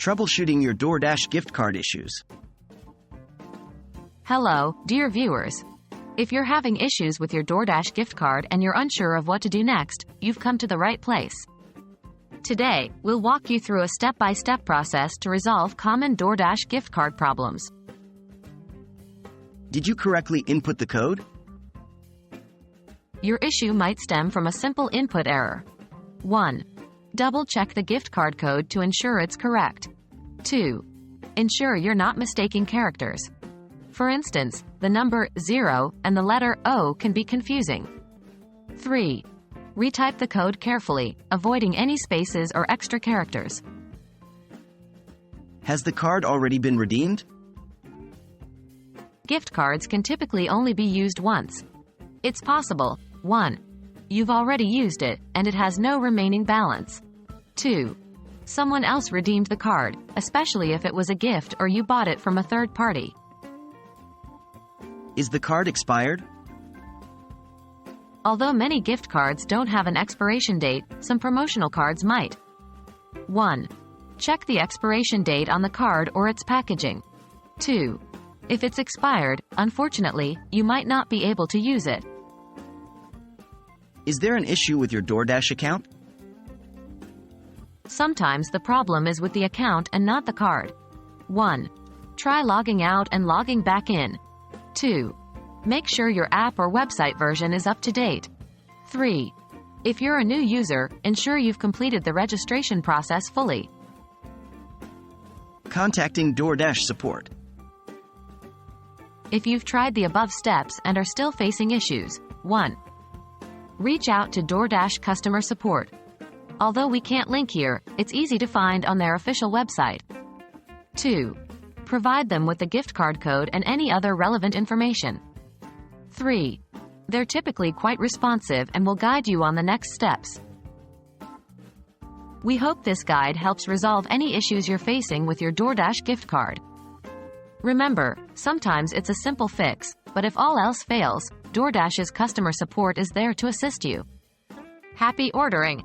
Troubleshooting your DoorDash gift card issues. Hello, dear viewers. If you're having issues with your DoorDash gift card and you're unsure of what to do next, you've come to the right place. Today, we'll walk you through a step-by-step process to resolve common DoorDash gift card problems. Did you correctly input the code? Your issue might stem from a simple input error. 1. Double-check the gift card code to ensure it's correct. 2. Ensure you're not mistaking characters. For instance, the number 0 and the letter O can be confusing. 3. Retype the code carefully, avoiding any spaces or extra characters. Has the card already been redeemed? Gift cards can typically only be used once. It's possible, 1. You've already used it, and it has no remaining balance. 2. Someone else redeemed the card, especially if it was a gift or you bought it from a third party. Is the card expired? Although many gift cards don't have an expiration date, some promotional cards might. 1. Check the expiration date on the card or its packaging. 2. If it's expired, unfortunately, you might not be able to use it. Is there an issue with your DoorDash account? Sometimes the problem is with the account and not the card. 1. Try logging out and logging back in. 2. Make sure your app or website version is up to date. 3. If you're a new user, ensure you've completed the registration process fully. Contacting DoorDash support. If you've tried the above steps and are still facing issues, 1. Reach out to DoorDash customer support. Although we can't link here, it's easy to find on their official website. 2. Provide them with the gift card code and any other relevant information. 3. They're typically quite responsive and will guide you on the next steps. We hope this guide helps resolve any issues you're facing with your DoorDash gift card. Remember, sometimes it's a simple fix, but if all else fails, DoorDash's customer support is there to assist you. Happy ordering!